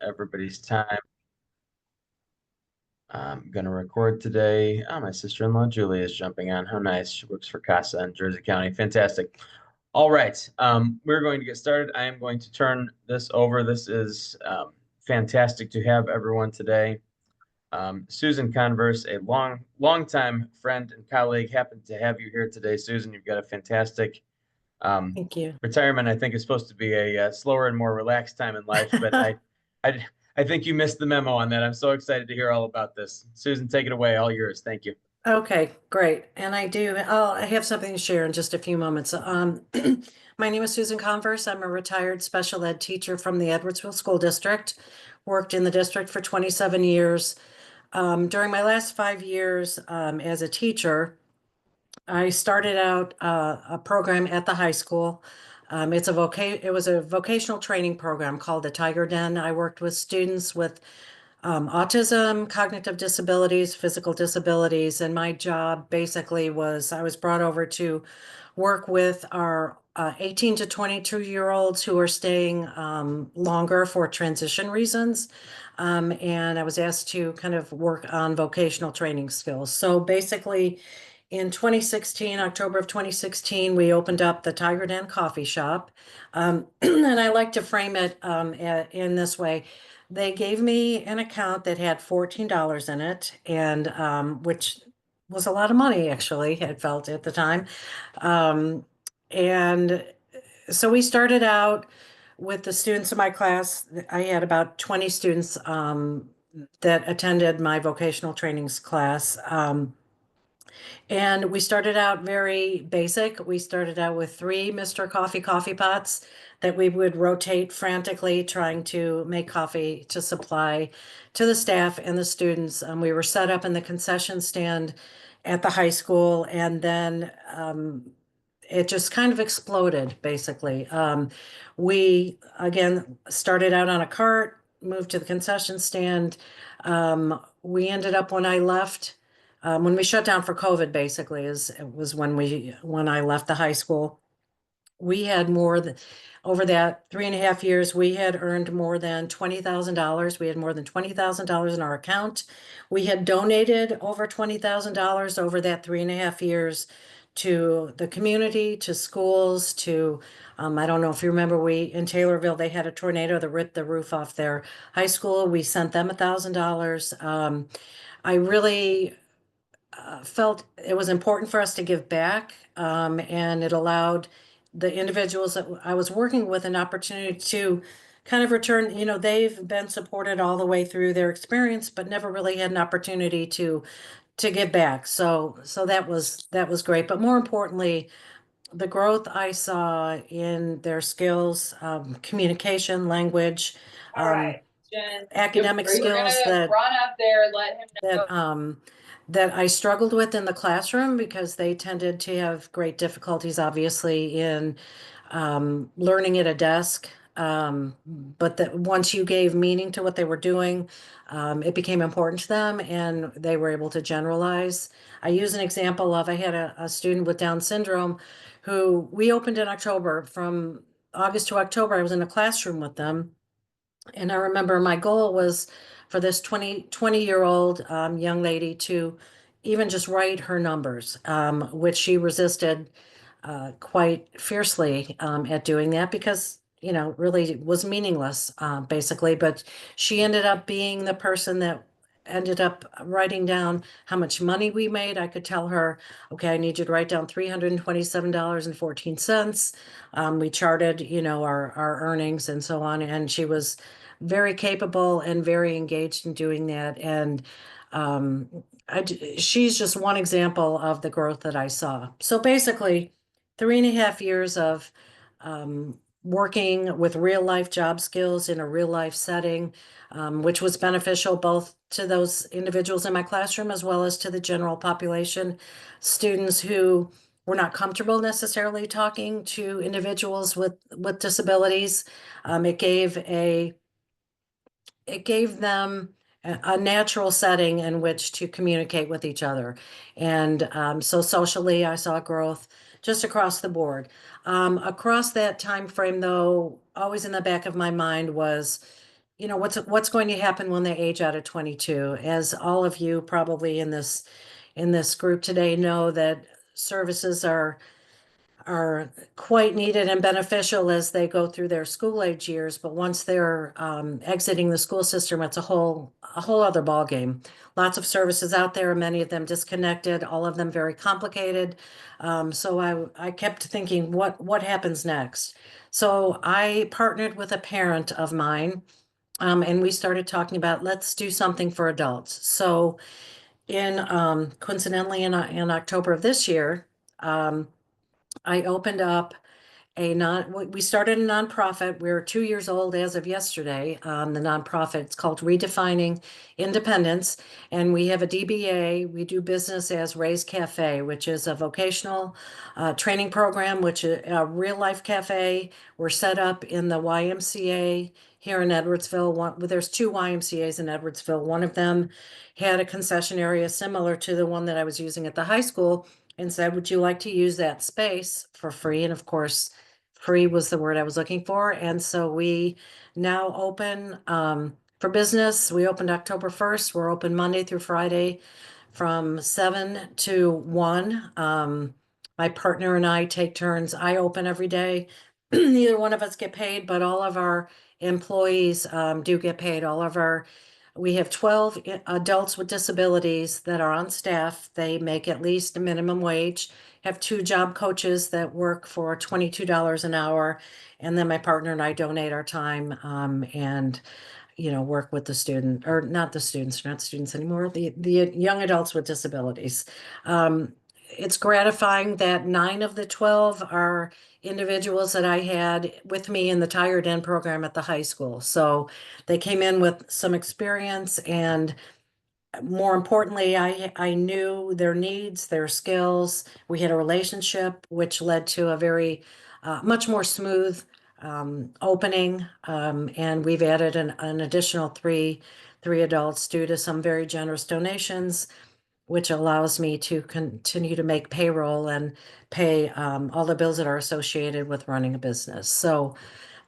everybody's time. I'm going to record today. Oh, my sister-in-law Julie is jumping on. How nice. She works for CASA in Jersey County. Fantastic. All right. We're going to get started. I am going to turn this over. This is fantastic to have everyone today. Susan Converse, a long time friend and colleague, happened to have you here today. Susan, you've got a fantastic Thank you. retirement. I think is supposed to be a slower and more relaxed time in life, but I, I think you missed the memo on that. I'm so excited to hear all about this. Susan, take it away. All yours. Thank you. Okay, great. And I have something to share in just a few moments. My name is Susan Converse. I'm a retired special ed teacher from the Edwardsville School District. Worked in the district for 27 years. During my last 5 years as a teacher, I started out a program at the high school. It was a vocational training program called the Tiger Den. I worked with students with autism, cognitive disabilities, physical disabilities, and my job basically was I was brought over to work with our 18 to 22-year-olds who are staying longer for transition reasons. And I was asked to kind of work on vocational training skills. So basically, in 2016, October of 2016, we opened up the Tiger Den Coffee Shop. And I like to frame it in this way. They gave me an account that had $14 in it, and which was a lot of money, actually, I felt at the time. And so we started out with the students in my class. I had about 20 students that attended my vocational trainings class. And we started out very basic. We started out with 3 Mr. Coffee pots that we would rotate frantically, trying to make coffee to supply to the staff and the students. We were set up in the concession stand at the high school, and then it just kind of exploded, basically. We, again, started out on a cart, moved to the concession stand. We ended up, when I left, when we shut down for COVID, basically, was when I left the high school. We had over that 3.5 years, we had earned more than $20,000. We had more than $20,000 in our account. We had donated over $20,000 over that 3.5 years to the community, to schools, to I don't know if you remember, in Taylorville, they had a tornado that ripped the roof off their high school. We sent them $1,000. I really felt it was important for us to give back, and it allowed the individuals that I was working with an opportunity to kind of return. They've been supported all the way through their experience, but never really had an opportunity to give back. So that was great. But more importantly, the growth I saw in their skills, communication, language, All right, Jen, academic we're skills gonna run up there, let him know. that I struggled with in the classroom, because they tended to have great difficulties, obviously, in learning at a desk. But that once you gave meaning to what they were doing, it became important to them, and they were able to generalize. I use an example of, I had a student with Down syndrome who we opened in October. From August to October, I was in a classroom with them. And I remember my goal was for this 20-year-old young lady to even just write her numbers, which she resisted quite fiercely at doing that, because, really was meaningless, basically. But she ended up being the person that ended up writing down how much money we made. I could tell her, okay, I need you to write down $327.14. We charted, our earnings and so on. And she was very capable and very engaged in doing that. And she's just one example of the growth that I saw. So basically, 3.5 years of working with real life job skills in a real life setting, which was beneficial both to those individuals in my classroom as well as to the general population, students who were not comfortable necessarily talking to individuals with disabilities. It gave them a natural setting in which to communicate with each other. And so socially, I saw growth just across the board. Across that time frame, though, always in the back of my mind was, you know, what's going to happen when they age out of 22? As all of you probably in this group today know, that services are quite needed and beneficial as they go through their school age years. But once they're exiting the school system, it's a whole other ballgame. Lots of services out there, many of them disconnected, all of them very complicated. So I kept thinking, what happens next? So I partnered with a parent of mine, and we started talking about, let's do something for adults. So coincidentally in October of this year, I opened up we started a nonprofit. We're 2 years old as of yesterday. The nonprofit, it's called Redefining Independence. And we have a DBA. We do business as Ray's Cafe, which is a vocational training program, which is a real life cafe. We're set up in the YMCA here in Edwardsville. There's two YMCAs in Edwardsville. One of them had a concession area similar to the one that I was using at the high school, and said, would you like to use that space for free? And of course, free was the word I was looking for. And so we now open for business. We opened October 1st. We're open Monday through Friday from 7 to 1. My partner and I take turns. I open every day. Neither one of us get paid, but all of our employees do get paid. We have 12 adults with disabilities that are on staff. They make at least a minimum wage. Have 2 job coaches that work for $22 an hour. And then my partner and I donate our time and work with the student, or not the students, not students anymore, the young adults with disabilities. It's gratifying that 9 of the 12 are individuals that I had with me in the Tired End program at the high school. So they came in with some experience, and more importantly, I knew their needs, their skills. We had a relationship, which led to a very much more smooth opening. And we've added an additional three adults due to some very generous donations, which allows me to continue to make payroll and pay all the bills that are associated with running a business. So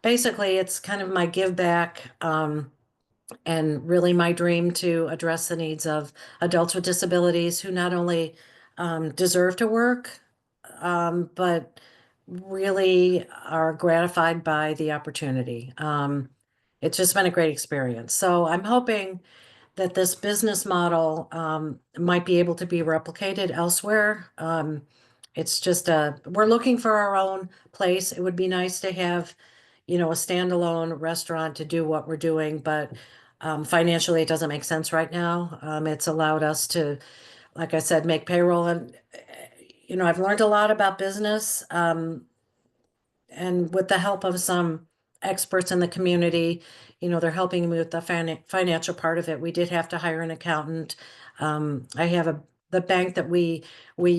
basically, it's kind of my give back, and really my dream to address the needs of adults with disabilities who not only deserve to work, but really are gratified by the opportunity. It's just been a great experience. So I'm hoping that this business model might be able to be replicated elsewhere. It's just we're looking for our own place. It would be nice to have, a standalone restaurant to do what we're doing, but financially it doesn't make sense right now. It's allowed us to, like I said, make payroll, and I've learned a lot about business. And with the help of some experts in the community, they're helping me with the financial part of it. We did have to hire an accountant. I have the bank that we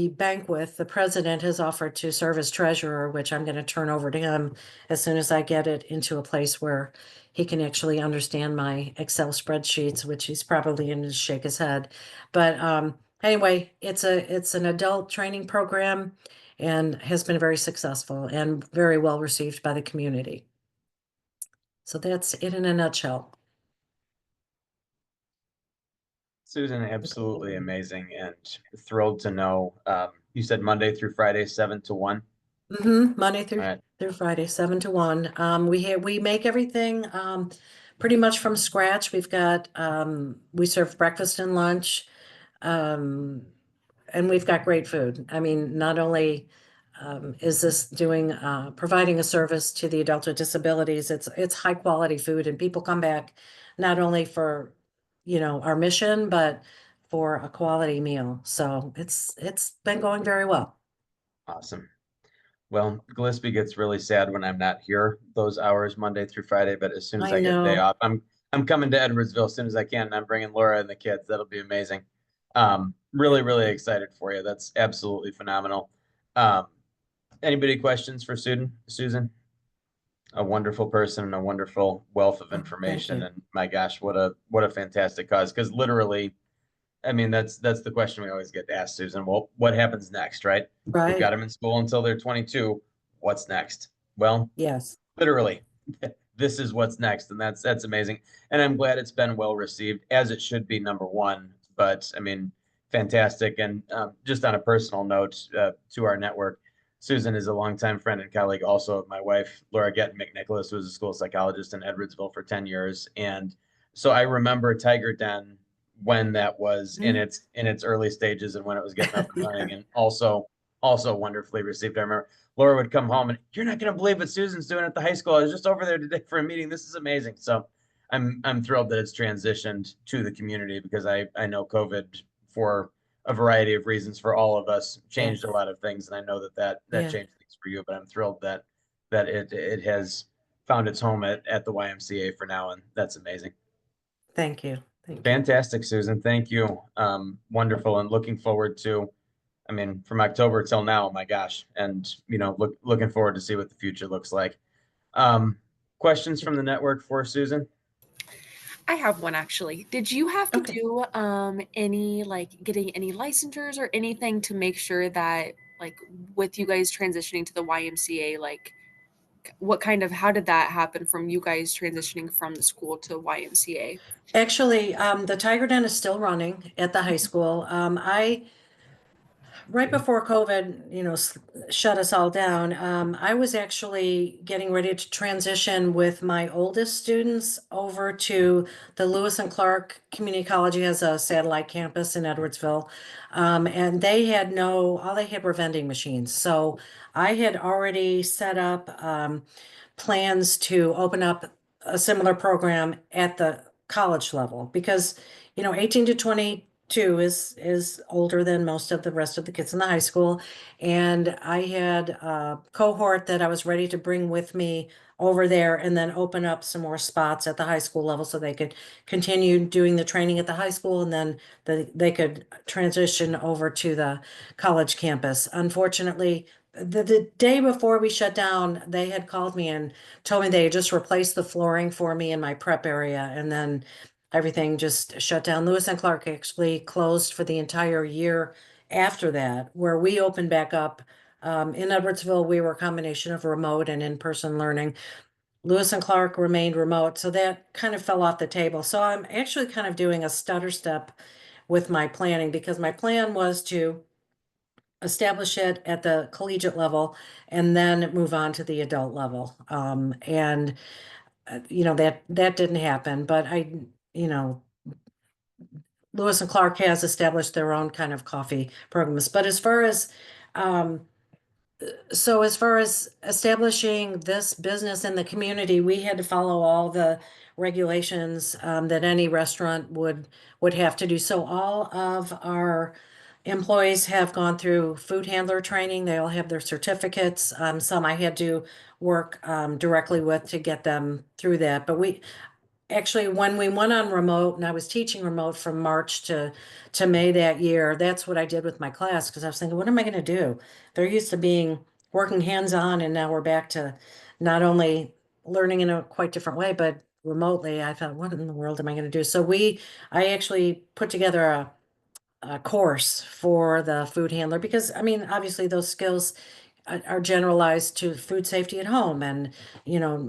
bank with, the president has offered to serve as treasurer, which I'm going to turn over to him as soon as I get it into a place where he can actually understand my Excel spreadsheets, which he's probably going to shake his head. But anyway, it's an adult training program, and has been very successful and very well received by the community. So that's it in a nutshell. Susan, absolutely amazing, and thrilled to know. You said Monday through Friday, 7 to 1. Monday through All right. through Friday, 7 to 1. We make everything pretty much from scratch. We serve breakfast and lunch, and we've got great food. I mean, not only is this providing a service to the adults with disabilities, it's high quality food, and people come back not only for our mission, but for a quality meal. So it's been going very well. Awesome. Well, Gillespie gets really sad when I'm not here those hours Monday through Friday, but as soon as I I get a day know. off, I'm coming to Edwardsville as soon as I can, and I'm bringing Laura and the kids. That'll be amazing. Really, really excited for you. That's absolutely phenomenal. Anybody questions for Susan? A wonderful person and a wonderful wealth of Oh, thank information. you. And my gosh, what a fantastic cause. Because literally, I mean, that's the question we always get asked, Susan. Well, what happens next, right? We've got Right. them in school until they're 22. What's next? Well, Yes. literally, this is what's next, and that's amazing. And I'm glad it's been well received, as it should be, number one. But I mean, fantastic. And just on a personal note, to our network, Susan is a longtime friend and colleague, also of my wife, Laura Getton McNicholas, who was a school psychologist in Edwardsville for 10 years. And so I remember Tiger Den when that was in its early stages and when it was getting up and running, and also wonderfully received. I remember Laura would come home and, you're not going to believe what Susan's doing at the high school. I was just over there today for a meeting. This is amazing. So I'm thrilled that it's transitioned to the community, because I know COVID, for a variety of reasons for all of us, changed a lot of things, and I know that changed things for you. But I'm thrilled that it has found its home at the YMCA for now, and that's amazing. Thank you. Thank you. Fantastic, Susan. Thank you. Wonderful, and looking forward to, I mean, from October till now, my gosh, and looking forward to see what the future looks like. Questions from the network for Susan? I have one actually. Did you have to Okay. do any like getting any licensures or anything to make sure that like with you guys transitioning to the YMCA, like how did that happen from you guys transitioning from the school to YMCA? Actually, the Tiger Den is still running at the high school. Right before COVID, shut us all down, I was actually getting ready to transition with my oldest students over to the Lewis and Clark Community College. Has a satellite campus in Edwardsville. And all they had were vending machines. So I had already set up plans to open up a similar program at the college level, because 18 to 22 is older than most of the rest of the kids in the high school. And I had a cohort that I was ready to bring with me over there, and then open up some more spots at the high school level so they could continue doing the training at the high school, and then they could transition over to the college campus. Unfortunately, the day before we shut down, they had called me and told me they had just replaced the flooring for me in my prep area, and then everything just shut down. Lewis and Clark actually closed for the entire year after that, where we opened back up. In Edwardsville, we were a combination of remote and in-person learning. Lewis and Clark remained remote, so that kind of fell off the table. So I'm actually kind of doing a stutter step with my planning, because my plan was to establish it at the collegiate level and then move on to the adult level. And that didn't happen, but Lewis and Clark has established their own kind of coffee programs. But um, as far as establishing this business in the community, we had to follow all the regulations that any restaurant would have to do. So all of our employees have gone through food handler training. They all have their certificates. Some I had to work directly with to get them through that. But actually, when we went on remote, and I was teaching remote from March to May that year, that's what I did with my class, because I was thinking, what am I going to do? They're used to working hands-on, and now we're back to not only learning in a quite different way, but remotely. I thought, what in the world am I going to do? So I actually put together a course for the food handler, because I mean, obviously those skills are generalized to food safety at home, and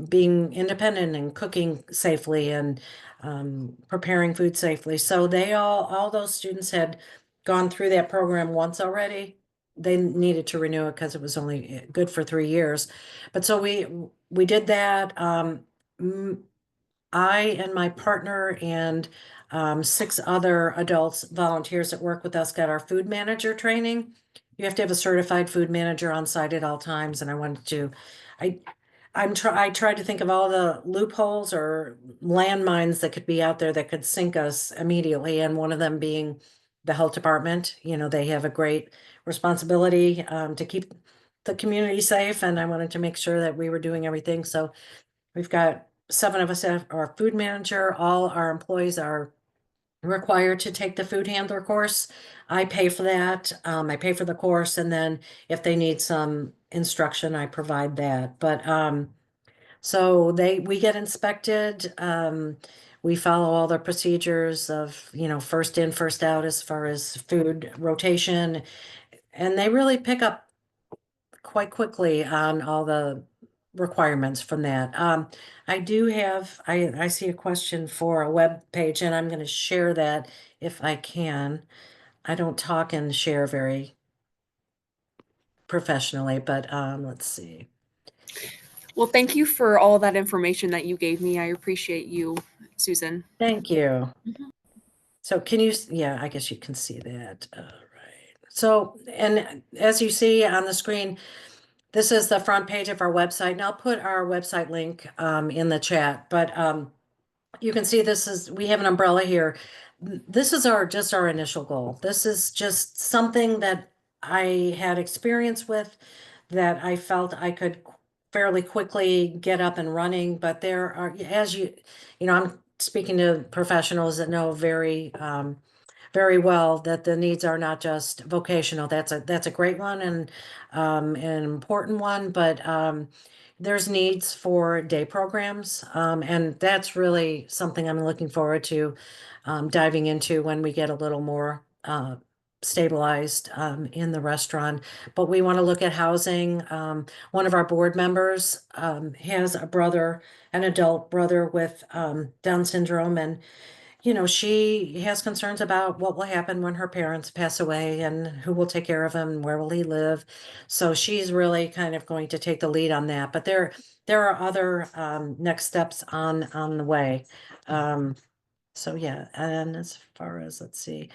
being independent and cooking safely, and preparing food safely. So all those students had gone through that program once already. They needed to renew it because it was only good for 3 years. But so we did that. I and my partner and 6 other adults, volunteers that work with us, got our food manager training. You have to have a certified food manager on site at all times, and I tried to think of all the loopholes or landmines that could be out there that could sink us immediately, and one of them being the health department. They have a great responsibility to keep the community safe, and I wanted to make sure that we were doing everything. So we've got 7 of us that are food manager. All our employees are required to take the food handler course. I pay for that. I pay for the course, and then if they need some instruction, I provide that. But so we get inspected. We follow all the procedures of, first in, first out as far as food rotation, and they really pick up quite quickly on all the requirements from that. I do have, I see a question for a web page, and I'm going to share that if I can. I don't talk and share very professionally, but let's see. Well, thank you for all that information that you gave me. I appreciate you, Susan. Thank you. Mhm. So can you, yeah, I guess you can see that. Right. So, and as you see on the screen, this is the front page of our website, and I'll put our website link in the chat, but you can see we have an umbrella here. This is just our initial goal. This is just something that I had experience with, that I felt I could fairly quickly get up and running, but there are, as you know, I'm speaking to professionals that know very well that the needs are not just vocational. That's a great one, and an important one, but there's needs for day programs, and that's really something I'm looking forward to diving into when we get a little more stabilized in the restaurant. But we want to look at housing. One of our board members has a brother, an adult brother with Down syndrome, and she has concerns about what will happen when her parents pass away, and who will take care of him, and where will he live. So she's really kind of going to take the lead on that. But there are other next steps on the way. So yeah, and as far as, let's see,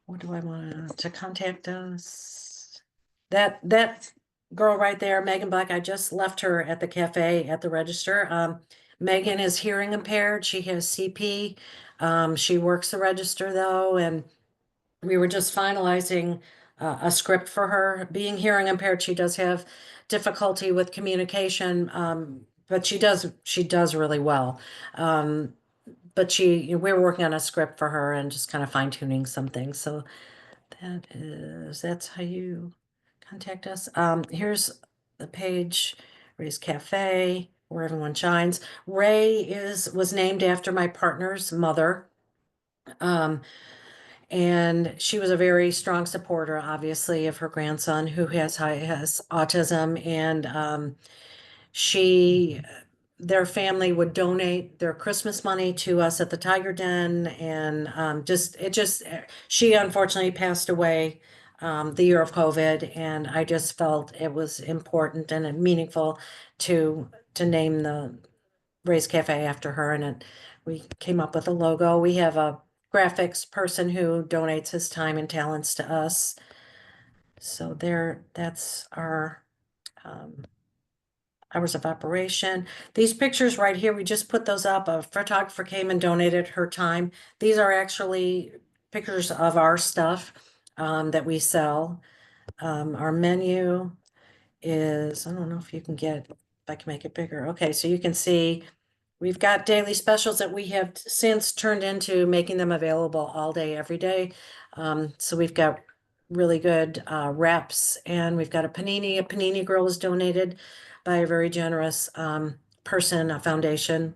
what do I want to contact us? That girl right there, Megan Black, I just left her at the cafe at the register. Megan is hearing impaired. She has CP. She works the register though, and we were just finalizing a script for her. Being hearing impaired, she does have difficulty with communication, but she does really well. But we're working on a script for her and just kind of fine tuning some things. So that's how you contact us. Here's the page, Ray's Cafe, where everyone shines. Ray was named after my partner's mother. And she was a very strong supporter, obviously, of her grandson, who has autism, and their family would donate their Christmas money to us at the Tiger Den, and she unfortunately passed away the year of COVID, and I just felt it was important and meaningful to name the Ray's Cafe after her, and we came up with a logo. We have a graphics person who donates his time and talents to us. So that's our hours of operation. These pictures right here, we just put those up. A photographer came and donated her time. These are actually pictures of our stuff that we sell. Our menu is, I don't know if you can if I can make it bigger. Okay, so you can see we've got daily specials that we have since turned into making them available all day, every day. So we've got really good wraps, and we've got a panini. A panini grill was donated by a very generous person, a foundation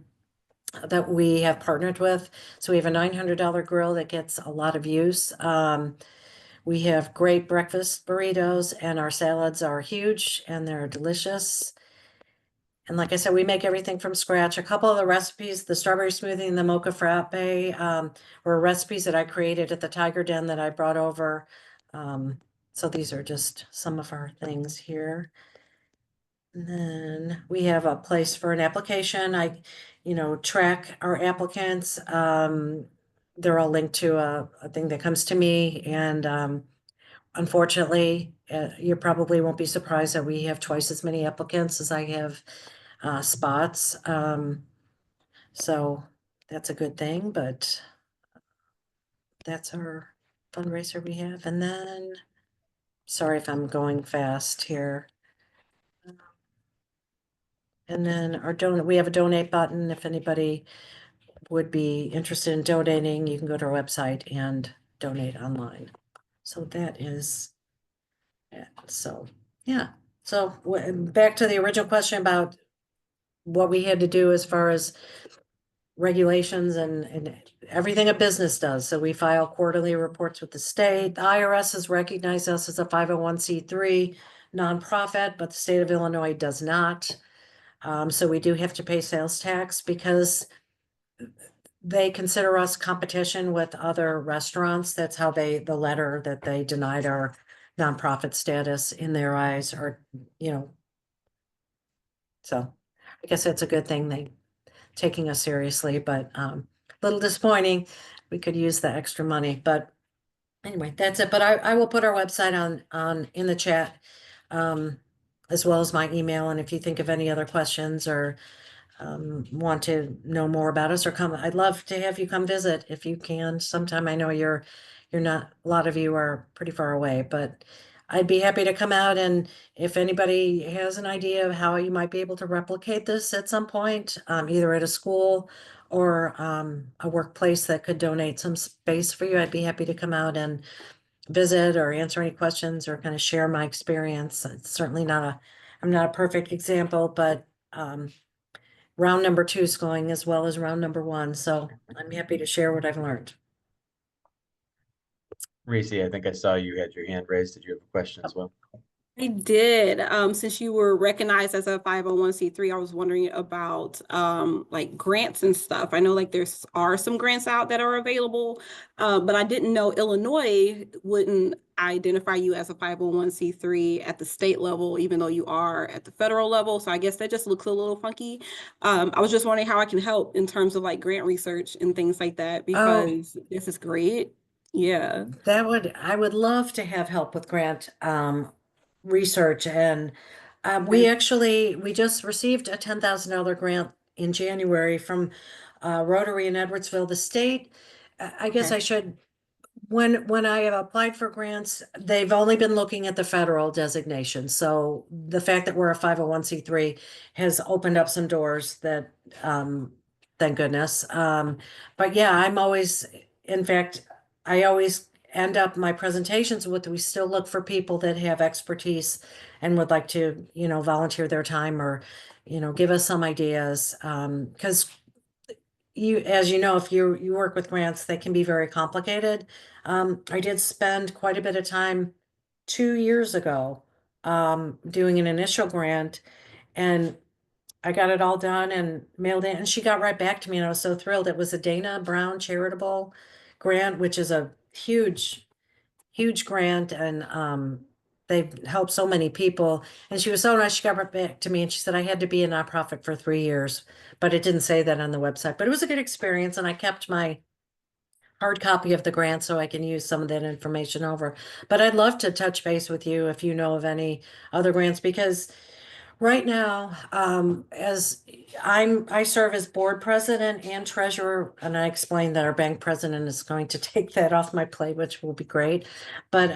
that we have partnered with. So we have a $900 grill that gets a lot of use. We have great breakfast burritos, and our salads are huge and they're delicious. And like I said, we make everything from scratch. A couple of the recipes, the strawberry smoothie and the mocha frappe, were recipes that I created at the Tiger Den that I brought over. So these are just some of our things here. And then we have a place for an application. I track our applicants. They're all linked to a thing that comes to me. And unfortunately, you probably won't be surprised that we have twice as many applicants as I have spots. So that's a good thing, but that's our fundraiser we have. And then, sorry if I'm going fast here. And then we have a donate button. If anybody would be interested in donating, you can go to our website and donate online. So that is it. So, yeah. So back to the original question about what we had to do as far as regulations and everything a business does. So we file quarterly reports with the state. The IRS has recognized us as a 501c3 nonprofit, but the state of Illinois does not. So we do have to pay sales tax because they consider us competition with other restaurants. That's how the letter that they denied our nonprofit status in their eyes, or, so I guess it's a good thing they taking us seriously, but a little disappointing. We could use the extra money, but anyway, that's it. But I will put our website on in the chat, as well as my email. And if you think of any other questions or want to know more about us or come, I'd love to have you come visit if you can sometime. I know you're not, a lot of you are pretty far away, but I'd be happy to come out, and if anybody has an idea of how you might be able to replicate this at some point, either at a school or a workplace that could donate some space for you, I'd be happy to come out and visit or answer any questions or kind of share my experience. It's certainly I'm not a perfect example, but round number 2 is going as well as round number 1. So I'm happy to share what I've learned. Recie, I think I saw you had your hand raised. Did you have a question as well? I did. Since you were recognized as a 501c3, I was wondering about like grants and stuff. I know like are some grants out that are available, but I didn't know Illinois wouldn't identify you as a 501c3 at the state level, even though you are at the federal level. So I guess that just looks a little funky. I was just wondering how I can help in terms of like grant research and things like that, because this is great. Yeah. I would love to have help with grant research, and we just received a $10,000 grant in January from Rotary in Edwardsville. The state, I guess Okay. I should, when I have applied for grants, they've only been looking at the federal designation. So the fact that we're a 501c3 has opened up some doors that, thank goodness. But yeah, in fact, I always end up my presentations with, we still look for people that have expertise and would like to, volunteer their time or, give us some ideas. Because as you know, if you work with grants, they can be very complicated. I did spend quite a bit of time 2 years ago doing an initial grant, and I got it all done and mailed in, and she got right back to me, and I was so thrilled. It was a Dana Brown charitable grant, which is a huge grant, and they've helped so many people. And she was so nice. She got right back to me and she said I had to be a nonprofit for 3 years, but it didn't say that on the website. But it was a good experience, and I kept my hard copy of the grant so I can use some of that information over. But I'd love to touch base with you if you know of any other grants, because right now, as I serve as board president and treasurer, and I explained that our bank president is going to take that off my plate, which will be great. But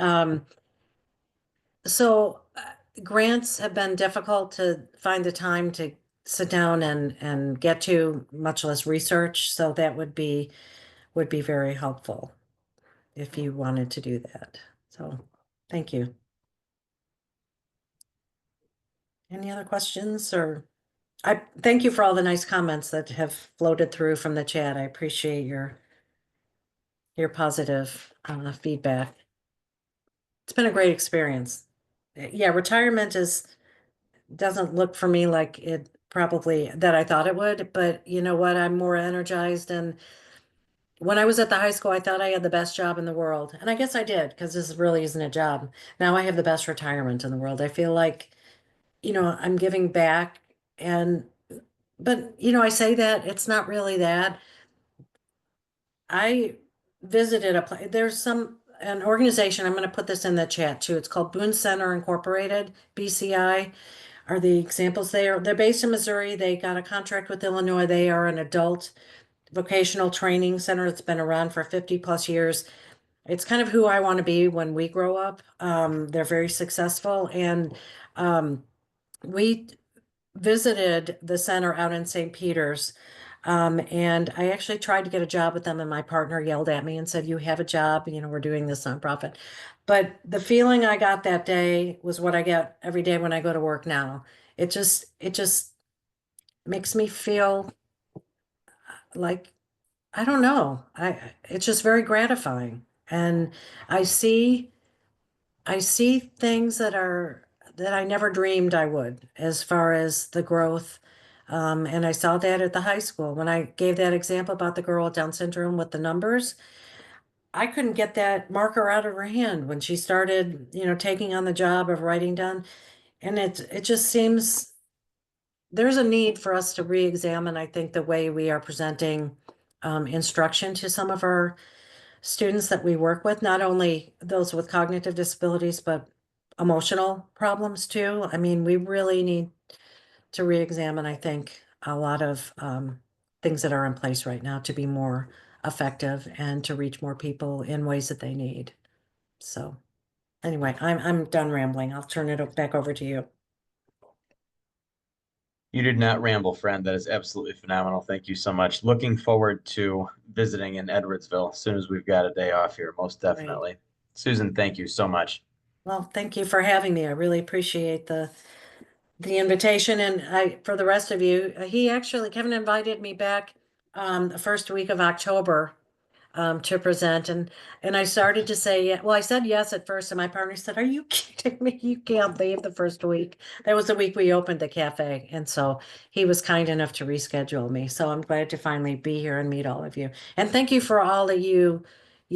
grants have been difficult to find the time to sit down and get to, much less research. So that would be very helpful if you wanted to do that. So thank you. Any other questions? Or I thank you for all the nice comments that have floated through from the chat. I appreciate your positive feedback. It's been a great experience. Yeah, retirement doesn't look for me like it probably that I thought it would, but you know what? I'm more energized. And when I was at the high school, I thought I had the best job in the world. And I guess I did, because this really isn't a job. Now I have the best retirement in the world. I feel like, I'm giving back, but I say that it's not really that. I visited there's an organization, I'm going to put this in the chat too. It's called Boone Center Incorporated, BCI are the examples. They're based in Missouri. They got a contract with Illinois. They are an adult vocational training center that's been around for 50 plus years. It's kind of who I want to be when we grow up. They're very successful, and we visited the center out in St. Peter's. And I actually tried to get a job with them, and my partner yelled at me and said, "You have a job, we're doing this nonprofit." But the feeling I got that day was what I get every day when I go to work now. It just makes me feel like, I don't know. It's just very gratifying. And I see things that I never dreamed I would, as far as the growth And I saw that at the high school. When I gave that example about the girl with Down syndrome with the numbers, I couldn't get that marker out of her hand when she started, taking on the job of writing down. And it just seems there's a need for us to re-examine, I think, the way we are presenting instruction to some of our students that we work with, not only those with cognitive disabilities, but emotional problems too. I mean, we really need to re-examine, I think, a lot of things that are in place right now to be more effective and to reach more people in ways that they need. So anyway, I'm done rambling. I'll turn it back over to you. You did not ramble, friend. That is absolutely phenomenal. Thank you so much. Looking forward to visiting in Edwardsville as soon as we've got a day off here, most definitely. Susan, thank you so much. Well, thank you for having me. I really appreciate the invitation, and for the rest of you, Kevin invited me back the first week of October to present, and I started to say, well, I said yes at first, and my partner said, "Are you kidding me? You can't leave the first week." That was the week we opened the cafe, and so he was kind enough to reschedule me. So I'm glad to finally be here and meet all of you. And thank you for all that you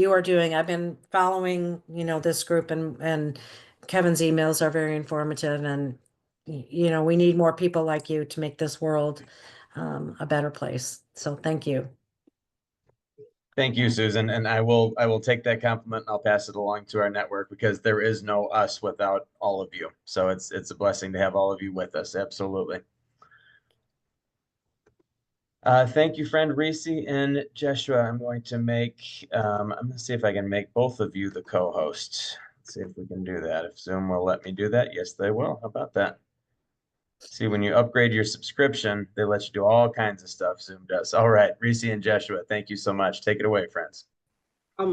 are doing. I've been following, this group, and Kevin's emails are very informative, and we need more people like you to make this world a better place. So thank you. Thank you, Susan. And I will take that compliment and I'll pass it along to our network, because there is no us without all of you. So it's a blessing to have all of you with us. Absolutely. Thank you, friend Recie and Jeshua. I'm going to see if I can make both of you the co-hosts. Let's see if we can do that. If Zoom will let me do that. Yes, they will. How about that? See, when you upgrade your subscription, they let you do all kinds of stuff. Zoom does. All right, Recie and Jeshua, thank you so much. Take it away, friends.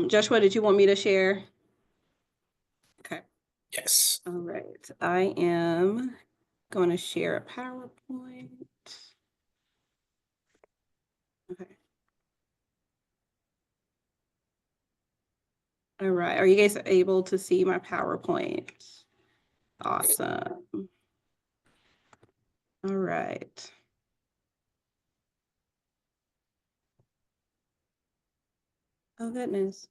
Joshua, did you want me to share? Okay. Yes. All right. I am going to share a PowerPoint. Okay. All right. Are you guys able to see my PowerPoint? Awesome. All right. Oh, goodness.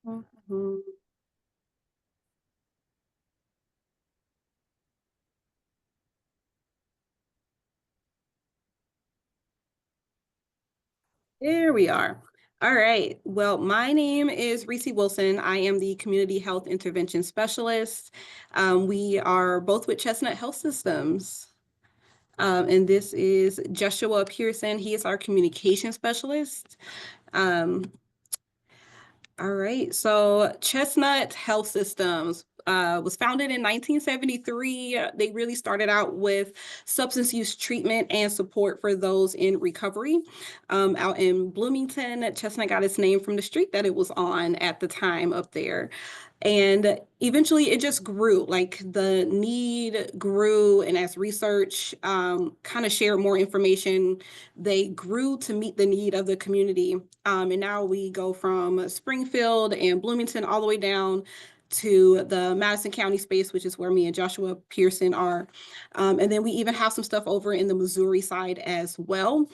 Mhm. There we are. All right. Well, my name is Recie Wilson. I am the Community Health Intervention Specialist. We are both with Chestnut Health Systems. And this is Jeshua Pearson. He is our communication specialist. All right, so Chestnut Health Systems was founded in 1973. They really started out with substance use treatment and support for those in recovery. Out in Bloomington, Chestnut got its name from the street that it was on at the time up there. And eventually it just grew, like the need grew, and as research kind of shared more information, they grew to meet the need of the community. And now we go from Springfield and Bloomington all the way down to the Madison County space, which is where me and Joshua Pearson are. And then we even have some stuff over in the Missouri side as well.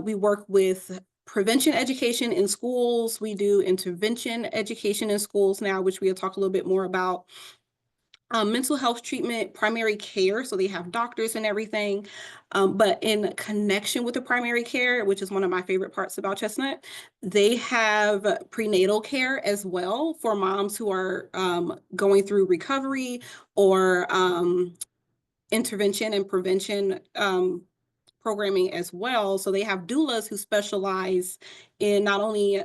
We work with prevention education in schools. We do intervention education in schools now, which we'll talk a little bit more about. Mental health treatment, primary care, so they have doctors and everything. But in connection with the primary care, which is one of my favorite parts about Chestnut, they have prenatal care as well for moms who are going through recovery or intervention and prevention programming as well. So they have doulas who specialize in not only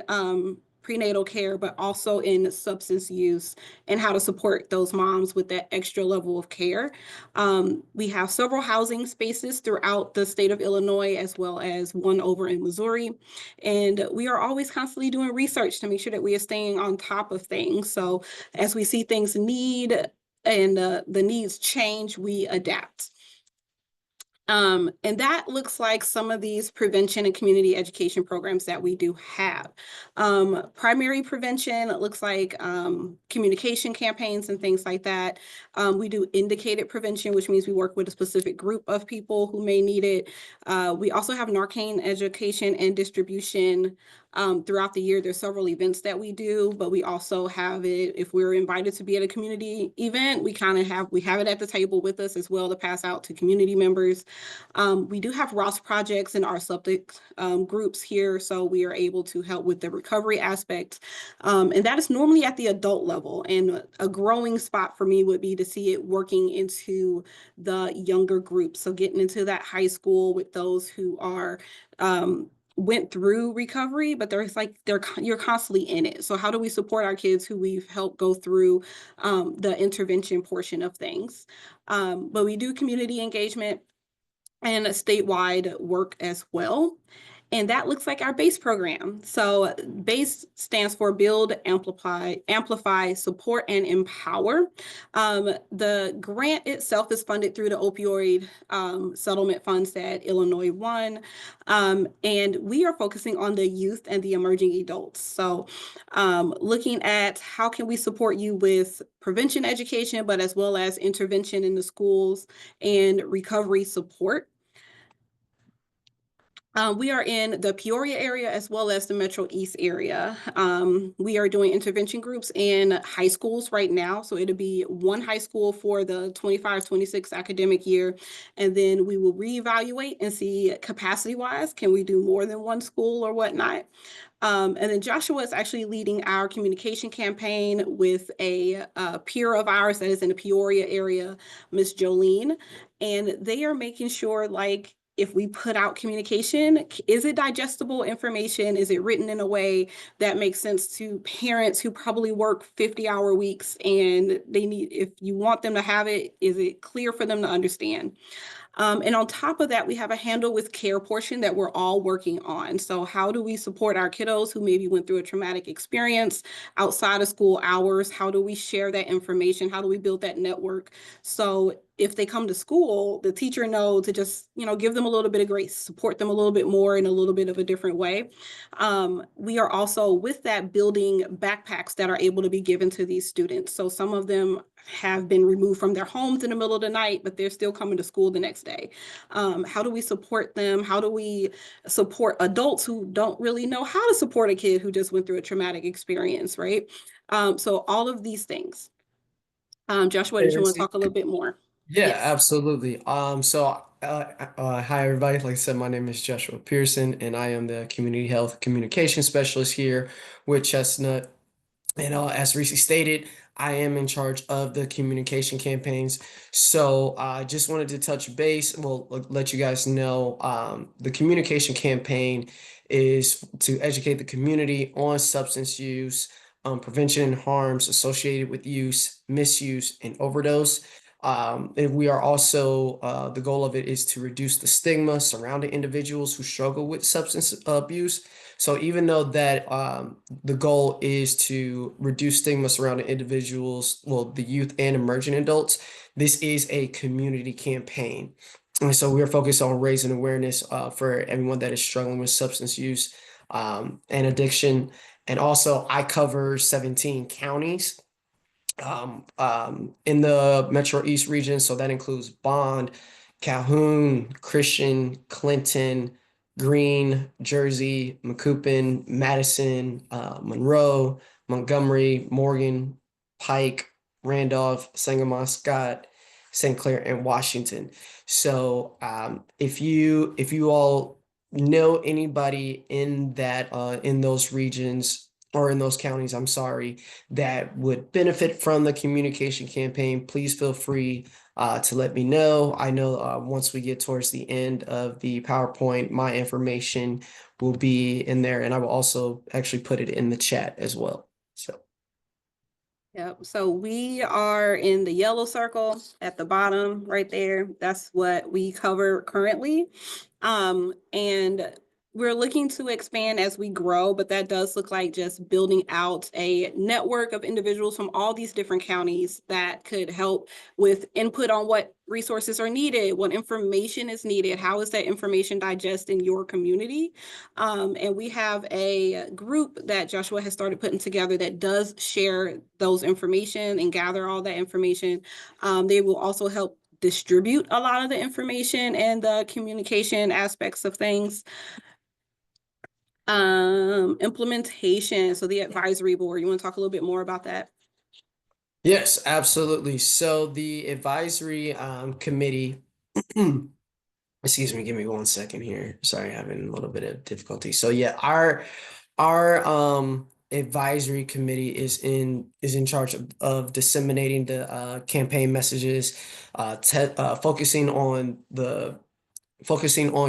prenatal care, but also in substance use and how to support those moms with that extra level of care. We have several housing spaces throughout the state of Illinois, as well as one over in Missouri. And we are always constantly doing research to make sure that we are staying on top of things. So as we see things need and the needs change, we adapt. And that looks like some of these prevention and community education programs that we do have. Primary prevention, it looks like communication campaigns and things like that. We do indicated prevention, which means we work with a specific group of people who may need it. We also have Narcan education and distribution. Throughout the year, there's several events that we do, but we also have it, if we're invited to be at a community event, we have it at the table with us as well to pass out to community members. We do have Ross projects in our subject groups here, so we are able to help with the recovery aspect. And that is normally at the adult level. And a growing spot for me would be to see it working into the younger groups. So getting into that high school with those who are went through recovery, but you're constantly in it. So how do we support our kids who we've helped go through the intervention portion of things? But we do community engagement and a statewide work as well. And that looks like our BASE program. So BASE stands for Build, Amplify, Support, and Empower. The grant itself is funded through the opioid settlement funds that Illinois won. And we are focusing on the youth and the emerging adults. So looking at how can we support you with prevention education, but as well as intervention in the schools and recovery support. We are in the Peoria area as well as the Metro East area. We are doing intervention groups in high schools right now. So it'll be one high school for the 25-26 academic year. And then we will reevaluate and see capacity-wise, can we do more than one school or whatnot? And then Joshua is actually leading our communication campaign with a peer of ours that is in the Peoria area, Miss Jolene. And they are making sure, like, if we put out communication, is it digestible information? Is it written in a way that makes sense to parents who probably work 50-hour weeks and if you want them to have it, is it clear for them to understand? And on top of that, we have a handle with care portion that we're all working on. So how do we support our kiddos who maybe went through a traumatic experience outside of school hours? How do we share that information? How do we build that network? So if they come to school, the teacher knows to just, give them a little bit of grace, support them a little bit more in a little bit of a different way. We are also with that building backpacks that are able to be given to these students. So some of them have been removed from their homes in the middle of the night, but they're still coming to school the next day. How do we support them? How do we support adults who don't really know how to support a kid who just went through a traumatic experience, right? So all of these things. Joshua, did you want to talk a little bit more? Yeah, Yes. absolutely. Hi everybody. Like I said, my name is Jeshua Pearson, and I am the Community Health Communication Specialist here with Chestnut. And as Recie stated, I am in charge of the communication campaigns. So I just wanted to touch base. Well, let you guys know the communication campaign is to educate the community on substance use, prevention and harms associated with use, misuse, and overdose. And we are also, the goal of it is to reduce the stigma surrounding individuals who struggle with substance abuse. So even though that the goal is to reduce stigma surrounding individuals, well, the youth and emerging adults, this is a community campaign. And so we're focused on raising awareness for everyone that is struggling with substance use and addiction. And also I cover 17 counties in the Metro East region. So that includes Bond, Calhoun, Christian, Clinton, Greene, Jersey, Macoupin, Madison, Monroe, Montgomery, Morgan, Pike, Randolph, Sangamon, Scott, St. Clair, and Washington. So if you all know anybody in that in those regions or in those counties, I'm sorry, that would benefit from the communication campaign, please feel free to let me know. I know once we get towards the end of the PowerPoint, my information will be in there, and I will also actually put it in the chat as well. So. Yep. So we are in the yellow circle at the bottom right there. That's what we cover currently. And we're looking to expand as we grow, but that does look like just building out a network of individuals from all these different counties that could help with input on what resources are needed, what information is needed, how is that information digested in your community. And we have a group that Joshua has started putting together that does share those information and gather all that information. They will also help distribute a lot of the information and the communication aspects of things. Implementation. So the advisory board, you want to talk a little bit more about that? Yes, absolutely. So the advisory committee, excuse me, give me 1 second here. Sorry, having a little bit of difficulty. So yeah, our advisory committee is in charge of disseminating the campaign messages, focusing on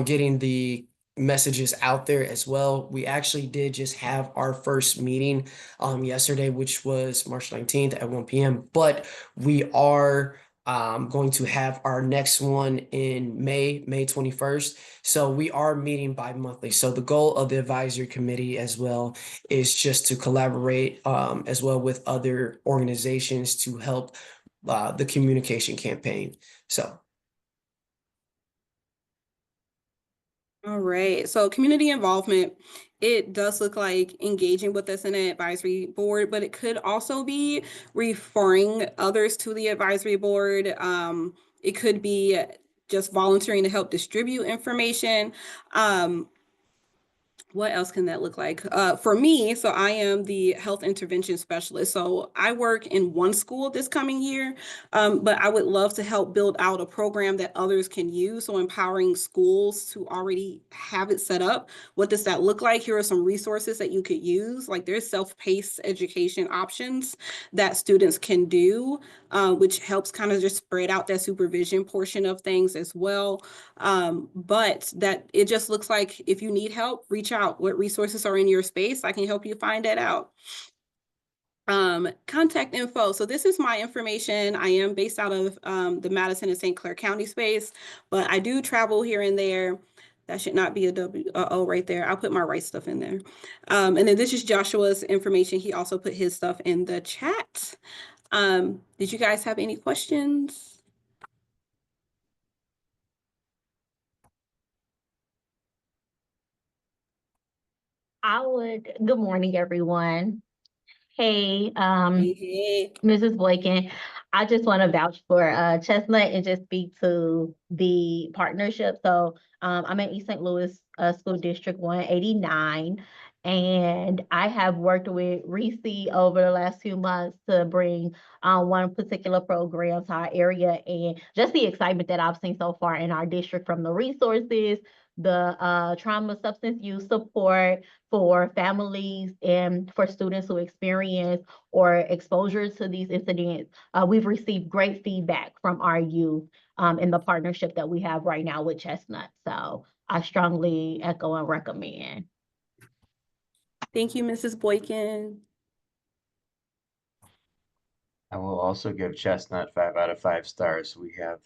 getting the messages out there as well. We actually did just have our first meeting yesterday, which was March 19th at 1 p.m. But we are going to have our next one in May 21st. So we are meeting bi-monthly. So the goal of the advisory committee as well is just to collaborate as well with other organizations to help the communication campaign. So. All right. So community involvement, it does look like engaging with us in an advisory board, but it could also be referring others to the advisory board. It could be just volunteering to help distribute information. What else can that look like? For me, so I am the health intervention specialist. So I work in one school this coming year, but I would love to help build out a program that others can use. So empowering schools to already have it set up. What does that look like? Here are some resources that you could use. Like there's self-paced education options that students can do, which helps kind of just spread out that supervision portion of things as well. But that it just looks like if you need help, reach out. What resources are in your space? I can help you find that out. Contact info. So this is my information. I am based out of the Madison and St. Clair County space, but I do travel here and there. That should not be a O right there. I'll put my right stuff in there. And then this is Joshua's information. He also put his stuff in the chat. Did you guys have any questions? Good morning, everyone. Hey, Hey. Mrs. Boykin, I just want to vouch for Chestnut and just speak to the partnership. So I'm in East St. Louis School District 189, and I have worked with Recie over the last few months to bring one particular program to our area, and just the excitement that I've seen so far in our district from the resources, the trauma substance use support for families and for students who experience or exposure to these incidents. We've received great feedback from our youth in the partnership that we have right now with Chestnut. So I strongly echo and recommend. Thank you, Mrs. Boykin. I will also give Chestnut 5 out of 5 stars. We have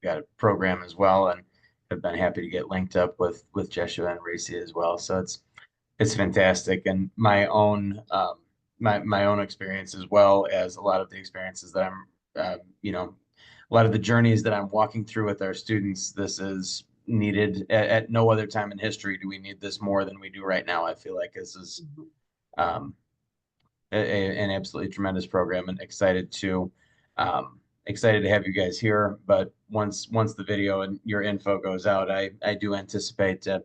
got a program as well, and have been happy to get linked up with Jeshua and Recie as well. So it's fantastic, and my own my own experience, as well as a lot of the experiences that I'm a lot of the journeys that I'm walking through with our students. This is needed at no other time in history. Do we need this more than we do right now? I feel like this is an absolutely tremendous program, and excited to have you guys here. But once the video and your info goes out, I do anticipate a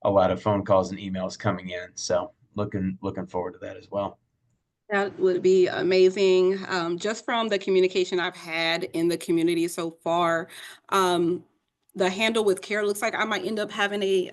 lot of phone calls and emails coming in. So looking forward to that as well. That would be amazing. Just from the communication I've had in the community so far, the Handle with Care looks like I might end up having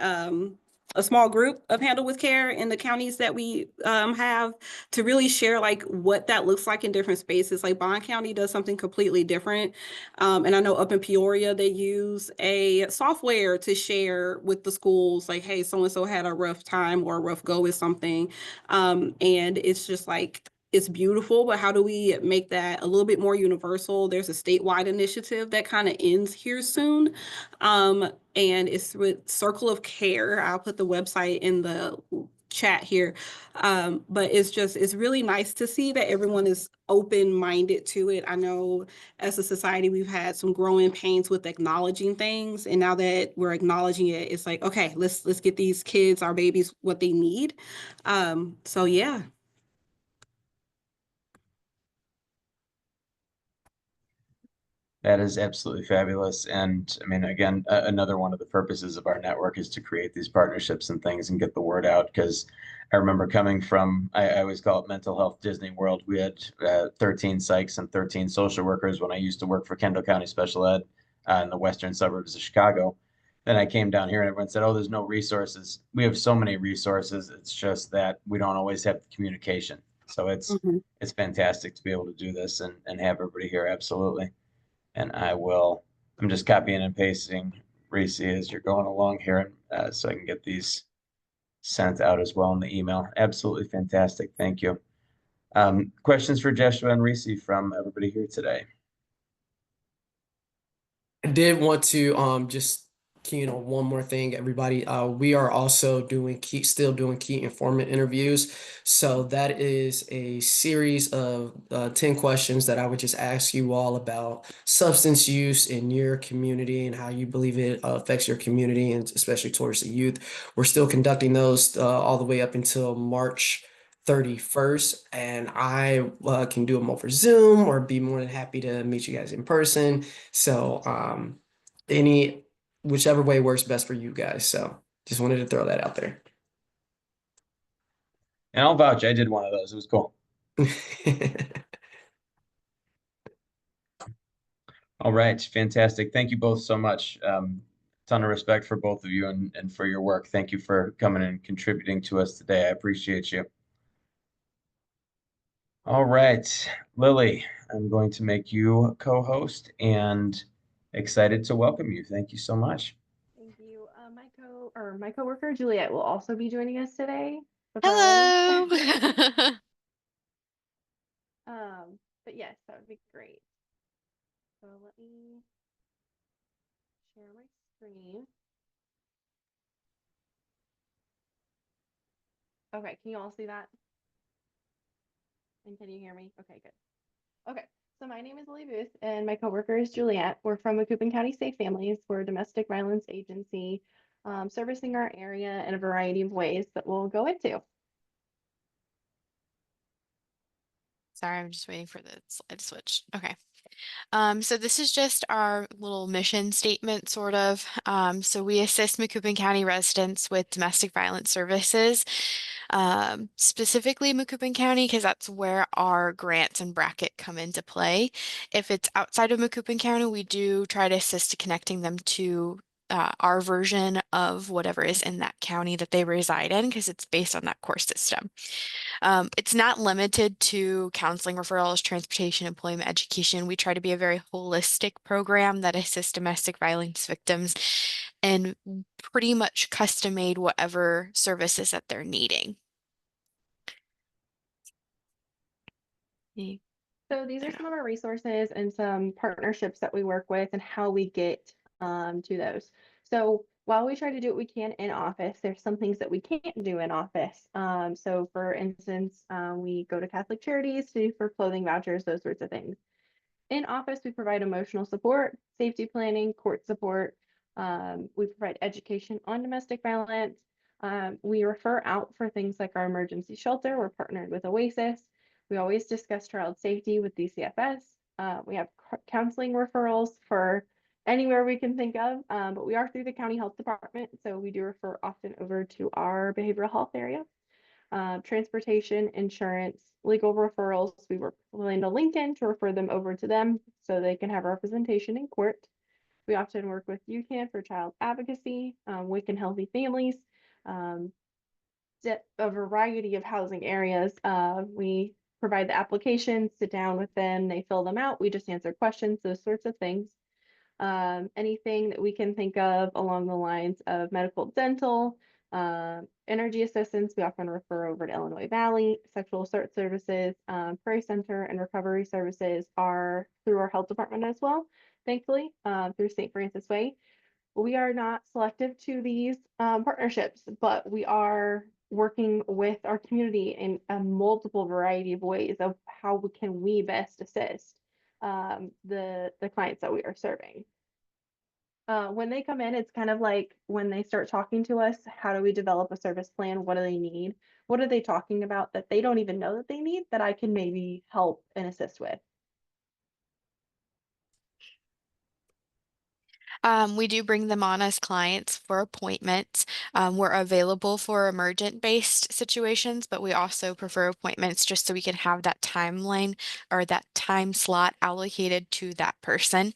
a small group of Handle with Care in the counties that we have, to really share like what that looks like in different spaces. Like Bond County does something completely different. And I know up in Peoria, they use a software to share with the schools, like, hey, so-and-so had a rough time or a rough go with something. And it's just like, it's beautiful, but how do we make that a little bit more universal? There's a statewide initiative that kind of ends here soon. And it's with Circle of Care. I'll put the website in the chat here. But it's really nice to see that everyone is open-minded to it. I know as a society, we've had some growing pains with acknowledging things. And now that we're acknowledging it, it's like, okay, let's get these kids, our babies, what they need. So yeah. That is absolutely fabulous. And I mean, again, another one of the purposes of our network is to create these partnerships and things and get the word out. Because I remember coming from, I always call it mental health Disney World. We had 13 psychs and 13 social workers when I used to work for Kendall County Special Ed in the western suburbs of Chicago. Then I came down here and everyone said, oh, there's no resources. We have so many resources. It's just that we don't always have the communication. So it's fantastic to be able to do this and have everybody here. Absolutely. And I'm just copying and pasting Recie as you're going along here, so I can get these sent out as well in the email. Absolutely fantastic. Thank you. Questions for Jeshua and Recie from everybody here today? I did want to just one more thing, everybody. We are also still doing key informant interviews. So that is a series of 10 questions that I would just ask you all about substance use in your community and how you believe it affects your community, and especially towards the youth. We're still conducting those all the way up until March 31st, and I can do them over Zoom or be more than happy to meet you guys in person. So whichever way works best for you guys. So just wanted to throw that out there. And I'll vouch, I did one of those. It was cool. All right, fantastic. Thank you both so much. Ton of respect for both of you and for your work. Thank you for coming and contributing to us today. I appreciate you. All right, Lilly, I'm going to make you a co-host and excited to welcome you. Thank you so much. Thank you. My coworker Juliet will also be joining us today. Hello. But yes, that would be great. So let me share my screen. Okay, can you all see that? And can you hear me? Okay, good. Okay, so my name is Lilly Booth and my coworker is Juliet. We're from Macoupin County Safe Families. We're a domestic violence agency servicing our area in a variety of ways that we'll go into. Sorry, I'm just waiting for the slide to switch. Okay. So this is just our little mission statement, sort of. So we assist Macoupin County residents with domestic violence services, specifically Macoupin County, because that's where our grants and bracket come into play. If it's outside of Macoupin County, we do try to assist to connecting them to our version of whatever is in that county that they reside in, because it's based on that course system. It's not limited to counseling, referrals, transportation, employment, education. We try to be a very holistic program that assists domestic violence victims and pretty much custom made whatever services that they're needing. So these are some of our resources and some partnerships that we work with and how we get to those. So while we try to do what we can in office, there's some things that we can't do in office. So for instance, we go to Catholic Charities for clothing vouchers, those sorts of things. In office, we provide emotional support, safety planning, court support. We provide education on domestic violence. We refer out for things like our emergency shelter. We're partnered with Oasis. We always discuss child safety with DCFS. We have counseling referrals for anywhere we can think of, but we are through the county health department, so we do refer often over to our behavioral health area. Transportation, insurance, legal referrals. We work with Orlando Lincoln to refer them over to them so they can have representation in court. We often work with UCAN for child advocacy, Wicked Healthy Families, a variety of housing areas. We provide the applications, sit down with them, they fill them out. We just answer questions, those sorts of things. Anything that we can think of along the lines of medical, dental, Energy assistance, we often refer over to Illinois Valley. Sexual assault services, Prairie Center, and recovery services are through our health department as well, thankfully, through St. Francis Way. We are not selective to these partnerships, but we are working with our community in a multiple variety of ways of how can we best assist the clients that we are serving. When they come in, it's kind of like when they start talking to us, how do we develop a service plan? What do they need? What are they talking about that they don't even know that they need that I can maybe help and assist with? We do bring them on as clients for appointments. We're available for emergent-based situations, but we also prefer appointments just so we can have that timeline or that time slot allocated to that person.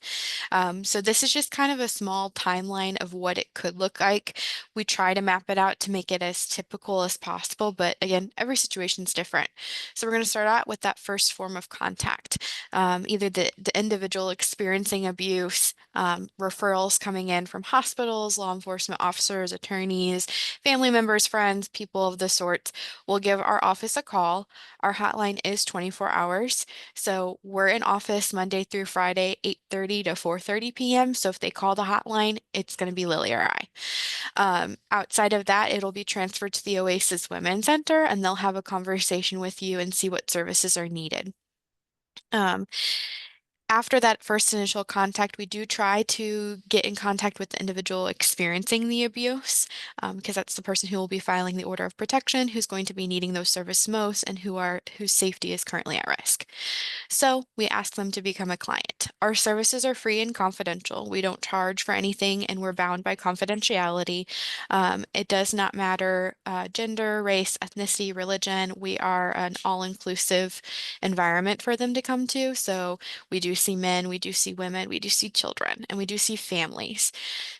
So this is just kind of a small timeline of what it could look like. We try to map it out to make it as typical as possible, but again, every situation is different. So we're going to start out with that first form of contact, either the individual experiencing abuse, referrals coming in from hospitals, law enforcement officers, attorneys, family members, friends, people of the sort. We'll give our office a call. Our hotline is 24 hours. So we're in office Monday through Friday, 8:30 to 4:30 p.m. So if they call the hotline, it's going to be Lily or I. Outside of that, it'll be transferred to the Oasis Women's Center and they'll have a conversation with you and see what services are needed. After that first initial contact, we do try to get in contact with the individual experiencing the abuse, because that's the person who will be filing the order of protection, who's going to be needing those services most, and whose safety is currently at risk. So we ask them to become a client. Our services are free and confidential. We don't charge for anything, and we're bound by confidentiality. It does not matter gender, race, ethnicity, religion. We are an all-inclusive environment for them to come to. So we do see men, we do see women, we do see children, and we do see families.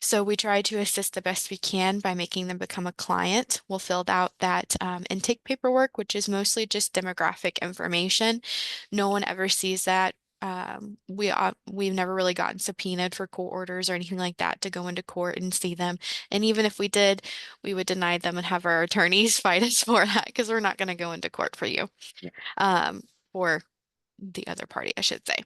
So we try to assist the best we can by making them become a client. We'll fill out that intake paperwork, which is mostly just demographic information. No one ever sees that. We've never really gotten subpoenaed for court orders or anything like that to go into court and see them. And even if we did, we would deny them and have our attorneys fight us for that because we're not going to go into court for you. For the other party, I should say.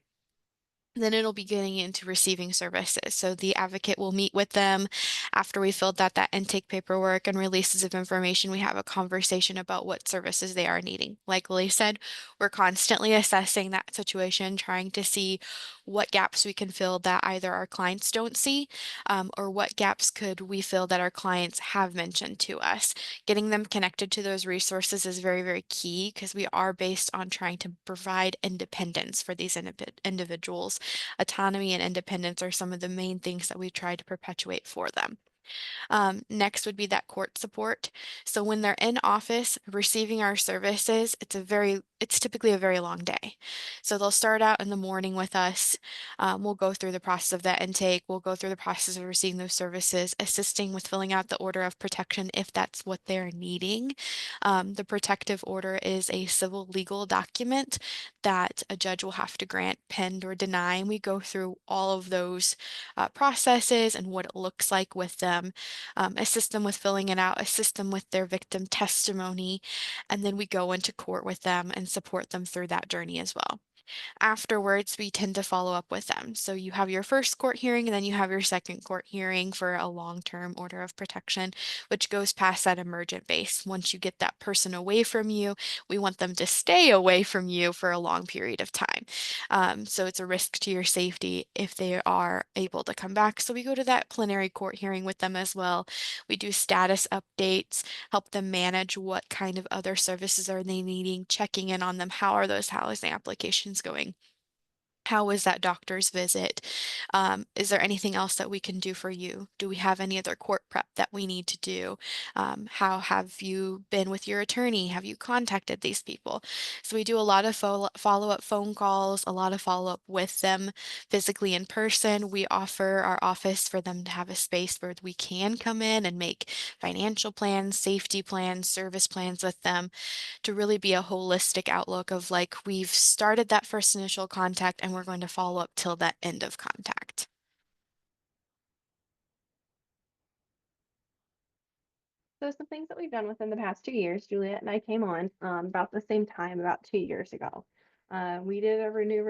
Then it'll be getting into receiving services. So the advocate will meet with them after we filled out that intake paperwork and releases of information. We have a conversation about what services they are needing. Like Lily said, we're constantly assessing that situation, trying to see what gaps we can fill that either our clients don't see, or what gaps could we fill that our clients have mentioned to us. Getting them connected to those resources is very, very key because we are based on trying to provide independence for these individuals. Autonomy and independence are some of the main things that we try to perpetuate for them. Next would be that court support. So when they're in office receiving our services, it's typically a very long day. So they'll start out in the morning with us. We'll go through the process of that intake. We'll go through the process of receiving those services, assisting with filling out the order of protection if that's what they're needing. The protective order is a civil legal document that a judge will have to grant, pend, or deny. And we go through all of those processes and what it looks like with them, assist them with filling it out, assist them with their victim testimony, and then we go into court with them and support them through that journey as well. Afterwards, we tend to follow up with them. So you have your first court hearing, and then you have your second court hearing for a long-term order of protection, which goes past that emergent base. Once you get that person away from you, we want them to stay away from you for a long period of time. So it's a risk to your safety if they are able to come back. So we go to that plenary court hearing with them as well. We do status updates, help them manage what kind of other services are they needing, checking in on them. How are those housing applications going? How was that doctor's visit? Is there anything else that we can do for you? Do we have any other court prep that we need to do? How have you been with your attorney? Have you contacted these people? So we do a lot of follow-up phone calls, a lot of follow-up with them physically in person. We offer our office for them to have a space where we can come in and make financial plans, safety plans, service plans with them to really be a holistic outlook of like, we've started that first initial contact and we're going to follow up till that end of contact. So some things that we've done within the past 2 years, Juliet and I came on about the same time, about 2 years ago. We did a renew,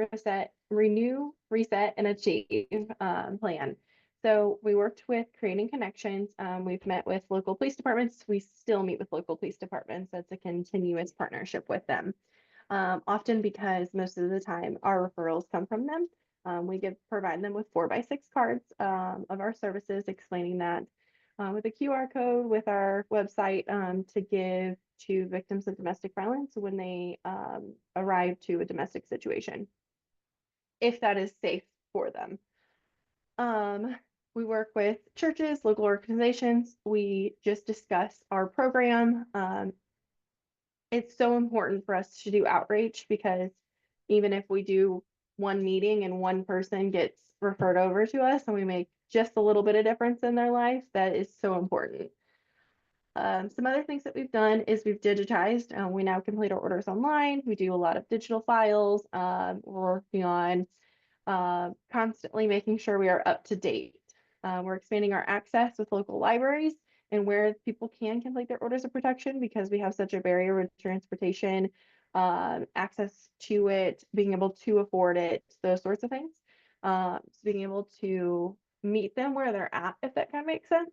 reset, and achieve plan. So we worked with creating connections. We've met with local police departments. We still meet with local police departments. That's a continuous partnership with them. Often because most of the time our referrals come from them. We provide them with 4x6 cards of our services explaining that with a QR code with our website to give to victims of domestic violence when they arrive to a domestic situation, if that is safe for them. We work with churches, local organizations. We just discuss our program. It's so important for us to do outreach because even if we do one meeting and one person gets referred over to us and we make just a little bit of difference in their life, that is so important. Some other things that we've done is we've digitized. We now complete our orders online. We do a lot of digital files. We're working on constantly making sure we are up to date. We're expanding our access with local libraries and where people can complete their orders of protection because we have such a barrier with transportation, access to it, being able to afford it, those sorts of things. So being able to meet them where they're at, if that kind of makes sense.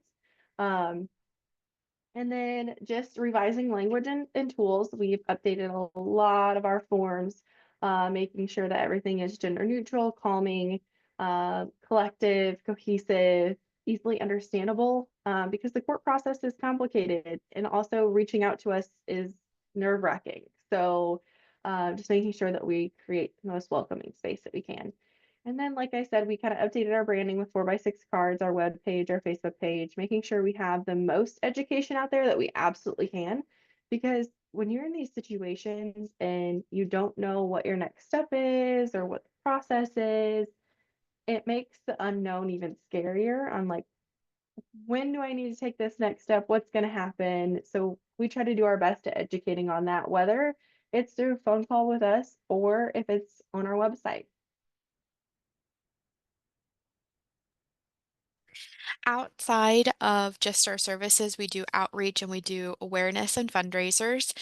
And then just revising language and tools. We've updated a lot of our forms, making sure that everything is gender neutral, calming, collective, cohesive, easily understandable, because the court process is complicated and also reaching out to us is nerve-wracking. So just making sure that we create the most welcoming space that we can. And then, like I said, we kind of updated our branding with 4x6 cards, our web page, our Facebook page, making sure we have the most education out there that we absolutely can. Because when you're in these situations and you don't know what your next step is or what the process is, it makes the unknown even scarier. I'm like, when do I need to take this next step? What's going to happen? So we try to do our best at educating on that, whether it's through a phone call with us or if it's on our website. Outside of just our services, we do outreach and we do awareness and fundraisers.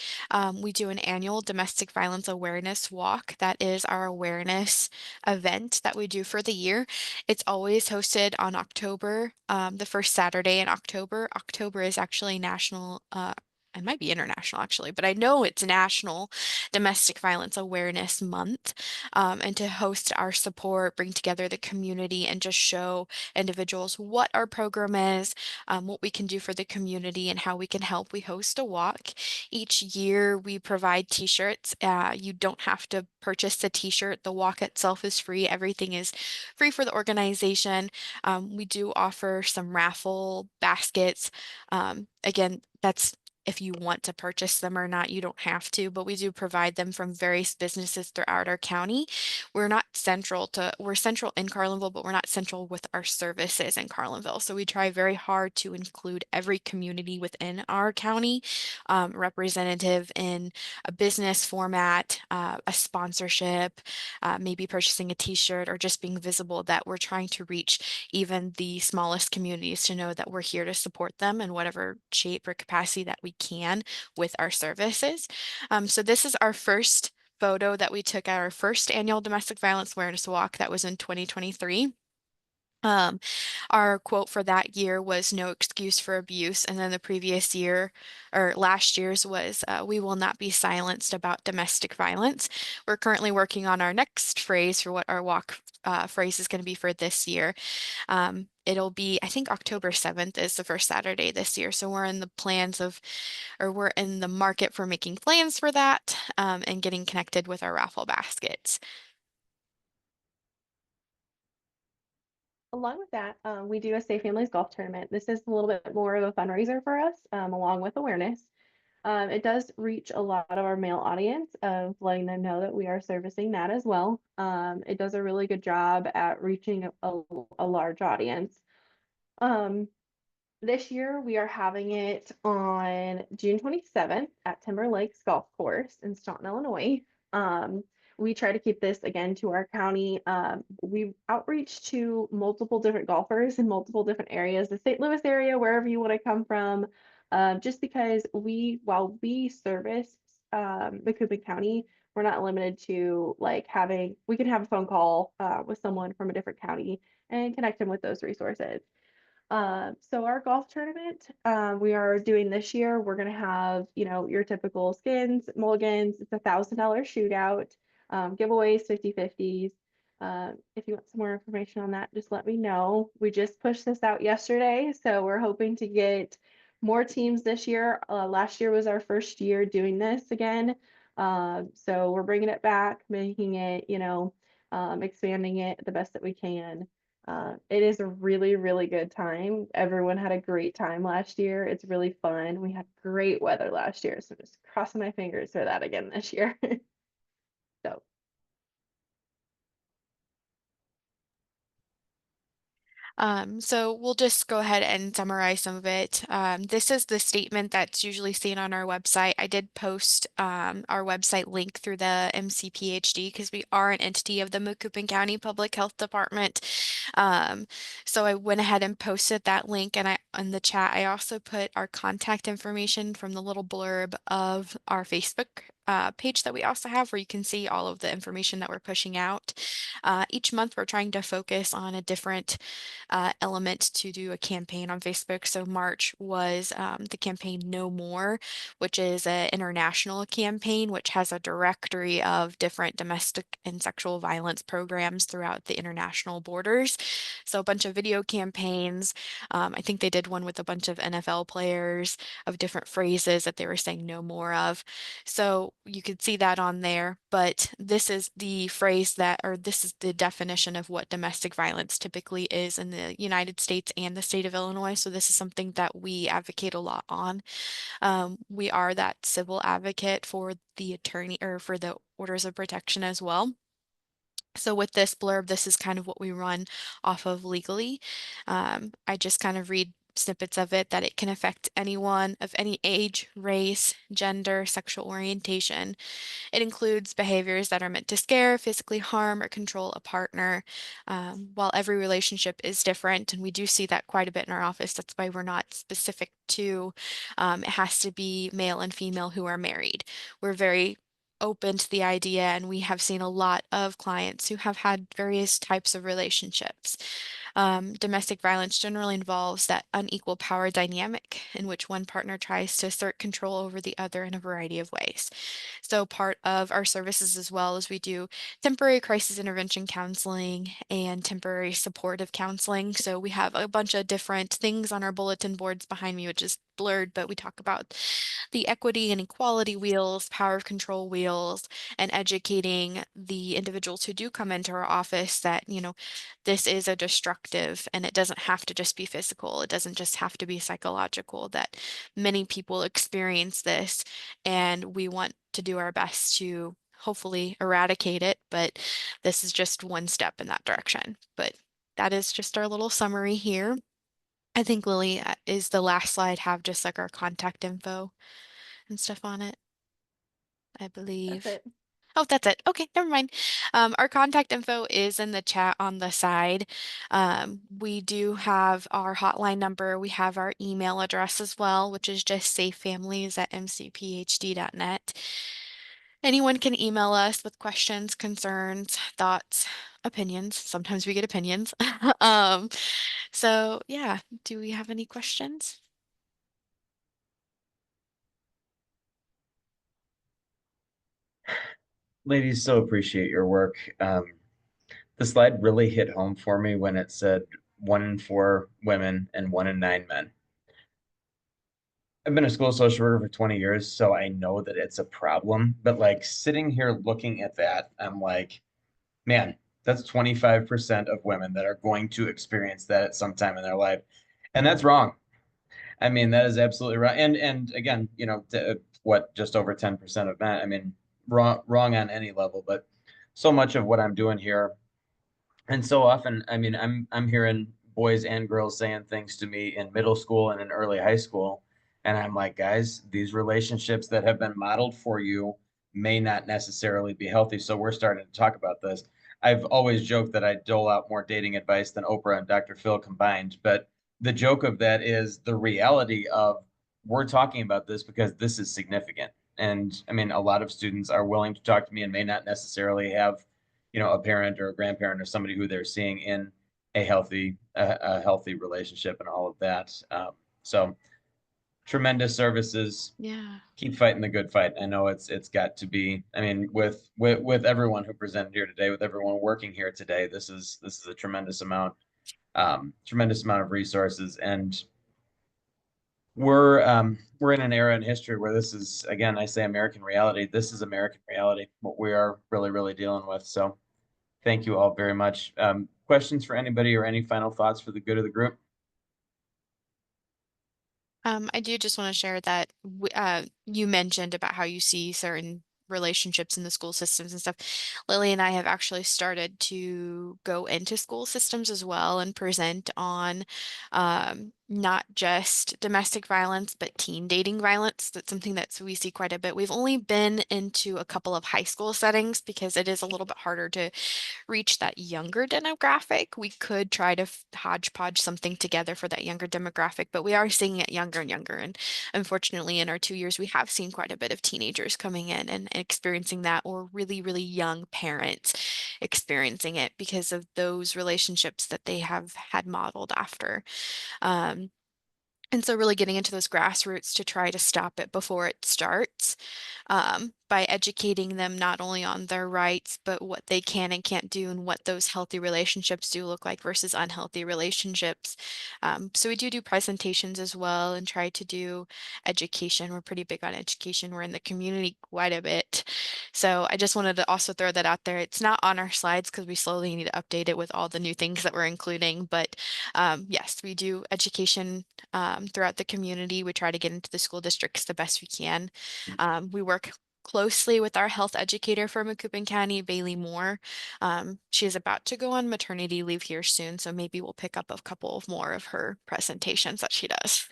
We do an annual domestic violence awareness walk. That is our awareness event that we do for the year. It's always hosted on October, the first Saturday in October. October is actually national, it might be international actually, but I know it's National Domestic Violence Awareness Month. And to host our support, bring together the community, and just show individuals what our program is, what we can do for the community, and how we can help. We host a walk. Each year we provide t-shirts. You don't have to purchase the t-shirt. The walk itself is free. Everything is free for the organization. We do offer some raffle baskets. Again, that's if you want to purchase them or not, you don't have to, but we do provide them from various businesses throughout our county. We're central in Carlinville, but we're not central with our services in Carlinville. So we try very hard to include every community within our county, representative in a business format, a sponsorship, maybe purchasing a t-shirt or just being visible, that we're trying to reach even the smallest communities to know that we're here to support them in whatever shape or capacity that we can with our services. So this is our first photo that we took at our first annual domestic violence awareness walk. That was in 2023. Our quote for that year was "no excuse for abuse," and then the previous year, or last year's, was "we will not be silenced about domestic violence." We're currently working on our next phrase for what our walk phrase is going to be for this year. It'll be, I think October 7th is the first Saturday this year. So we're in the market for making plans for that, and getting connected with our raffle baskets. Along with that, we do a Safe Families Golf Tournament. This is a little bit more of a fundraiser for us, along with awareness. It does reach a lot of our male audience of letting them know that we are servicing that as well. It does a really good job at reaching a large audience. This year we are having it on June 27th at Timber Lakes Golf Course in Staunton, Illinois. We try to keep this again to our county. We outreach to multiple different golfers in multiple different areas, the St. Louis area, wherever you want to come from. just because while we service Macoupin County, we're not limited to like we can have a phone call with someone from a different county and connect them with those resources. So our golf tournament, we are doing this year, we're gonna have, your typical skins, mulligans, it's $1,000 shootout, giveaways, 50/50s. If you want some more information on that, just let me know. We just pushed this out yesterday, so we're hoping to get more teams this year. Last year was our first year doing this again. So we're bringing it back, making it, expanding it the best that we can. It is a really, really good time. Everyone had a great time last year. It's really fun. We had great weather last year, so just crossing my fingers for that again this year. So So we'll just go ahead and summarize some of it. This is the statement that's usually seen on our website. I did post our website link through the MCPHD because we are an entity of the Macoupin County Public Health Department. So I went ahead and posted that link, and in the chat I also put our contact information from the little blurb of our Facebook page that we also have, where you can see all of the information that we're pushing out. Each month we're trying to focus on a different element to do a campaign on Facebook. So March was the campaign No More, which is an international campaign which has a directory of different domestic and sexual violence programs throughout the international borders. So a bunch of video campaigns. I think they did one with a bunch of NFL players of different phrases that they were saying no more of. So you could see that on there, but this is the phrase this is the definition of what domestic violence typically is in the United States and the state of Illinois. So this is something that we advocate a lot on. We are that civil advocate for the attorney or for the orders of protection as well. So with this blurb, this is kind of what we run off of legally. I just kind of read snippets of it, that it can affect anyone of any age, race, gender, sexual orientation. It includes behaviors that are meant to scare, physically harm, or control a partner. While every relationship is different, and we do see that quite a bit in our office, that's why we're not specific to, it has to be male and female who are married. We're very open to the idea, and we have seen a lot of clients who have had various types of relationships. Domestic violence generally involves that unequal power dynamic in which one partner tries to assert control over the other in a variety of ways. So part of our services as well is we do temporary crisis intervention counseling and temporary supportive counseling. So we have a bunch of different things on our bulletin boards behind me, which is blurred, but we talk about the equity and equality wheels, power of control wheels, and educating the individuals who do come into our office that, this is a destructive, and it doesn't have to just be physical. It doesn't just have to be psychological, that many people experience this, and we want to do our best to hopefully eradicate it, but this is just one step in that direction. But that is just our little summary here. I think Lily is the last slide, have just like our contact info and stuff on it, I believe. that's it. Oh, that's it. Okay, never mind. Our contact info is in the chat on the side. We do have our hotline number. We have our email address as well, which is just safefamilies@mcphd.net. Anyone can email us with questions, concerns, thoughts, opinions. Sometimes we get opinions. So yeah, do we have any questions? Ladies, so appreciate your work. The slide really hit home for me when it said 1 in 4 women and 1 in 9 men. I've been a school social worker for 20 years, so I know that it's a problem. But like sitting here looking at that, I'm like, man, that's 25% of women that are going to experience that at some time in their life. And that's wrong. I mean, that is absolutely right. And again, just over 10% of men. I mean, wrong on any level, but so much of what I'm doing here, and so often, I mean, I'm hearing boys and girls saying things to me in middle school and in early high school, and I'm like, guys, these relationships that have been modeled for you may not necessarily be healthy. So we're starting to talk about this. I've always joked that I dole out more dating advice than Oprah and Dr. Phil combined, but the joke of that is the reality of we're talking about this because this is significant. And I mean, a lot of students are willing to talk to me and may not necessarily have, a parent or a grandparent or somebody who they're seeing in a healthy relationship and all of that. So tremendous services. Yeah. Keep fighting the good fight. I know it's got to be. I mean, with everyone who presented here today, with everyone working here today, this is a tremendous amount of resources, and we're in an era in history where this is, again, I say American reality. This is American reality, what we are really, really dealing with. So thank you all very much. Questions for anybody or any final thoughts for the good of the group? I do just want to share that you mentioned about how you see certain relationships in the school systems and stuff. Lily and I have actually started to go into school systems as well and present on not just domestic violence, but teen dating violence. That's something that we see quite a bit. We've only been into a couple of high school settings because it is a little bit harder to reach that younger demographic. We could try to hodgepodge something together for that younger demographic, but we are seeing it younger and younger. And unfortunately, in our 2 years, we have seen quite a bit of teenagers coming in and experiencing that, or really, really young parents experiencing it because of those relationships that they have had modeled after. Um, and so really getting into those grassroots to try to stop it before it starts, by educating them not only on their rights, but what they can and can't do and what those healthy relationships do look like versus unhealthy relationships. So we do presentations as well and try to do education. We're pretty big on education. We're in the community quite a bit. So I just wanted to also throw that out there. It's not on our slides because we slowly need to update it with all the new things that we're including. But yes, we do education throughout the community. We try to get into the school districts the best we can. We work closely with our health educator for Macoupin County, Bailey Moore. She is about to go on maternity leave here soon, so maybe we'll pick up a couple of more of her presentations that she does.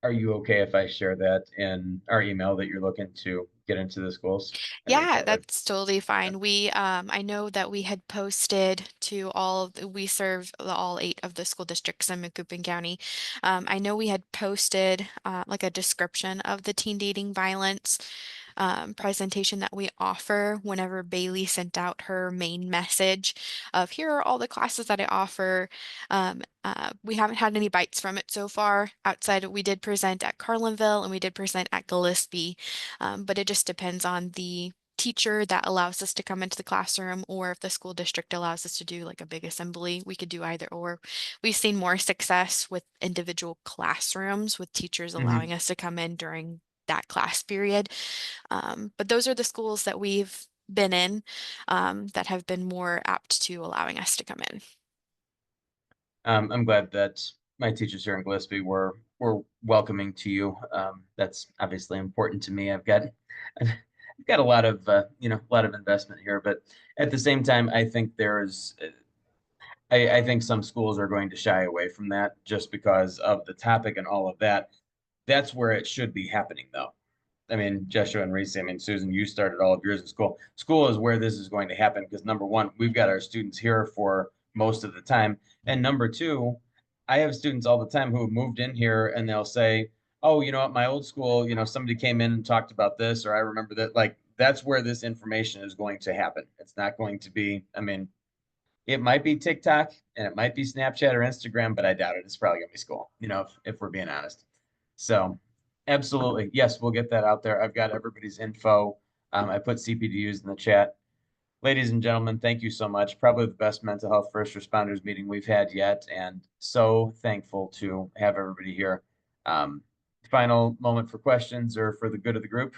Are you okay if I share that in our email that you're looking to get into the schools? I think Yeah, that would. that's totally fine. I know that we had posted to we serve all 8 of the school districts in Macoupin County. I know we had posted like a description of the teen dating violence presentation that we offer whenever Bailey sent out her main message of here are all the classes that I offer. We haven't had any bites from it so far. We did present at Carlinville and we did present at Gillespie, but it just depends on the teacher that allows us to come into the classroom, or if the school district allows us to do like a big assembly, we could do either or. We've seen more success with individual classrooms with teachers allowing us to come in during that class period. But those are the schools that we've been in that have been more apt to allowing us to come in. I'm glad that my teachers here in Gillespie were welcoming to you. That's obviously important to me. I've got a lot of a lot of investment here, but at the same time, I think I think some schools are going to shy away from that just because of the topic and all of that. That's where it should be happening, though. I mean, Jeshua and Recie, I mean, Susan, you started all of yours in school. School is where this is going to happen because number one, we've got our students here for most of the time. And number two, I have students all the time who have moved in here and they'll say, oh, at my old school, somebody came in and talked about this, or I remember that. Like, that's where this information is going to happen. It's not going to be, I mean, it might be TikTok and it might be Snapchat or Instagram, but I doubt it. It's probably gonna be school, if we're being honest. So absolutely. Yes, we'll get that out there. I've got everybody's info. I put CPDUs in the chat. Ladies and gentlemen, thank you so much. Probably the best mental health first responders meeting we've had yet, and so thankful to have everybody here. Final moment for questions or for the good of the group.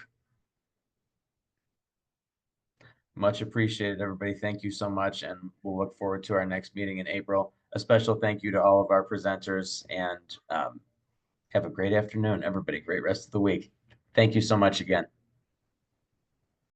Much appreciated, everybody. Thank you so much, and we'll look forward to our next meeting in April. A special thank you to all of our presenters, and have a great afternoon, everybody. Great rest of the week. Thank you so much again.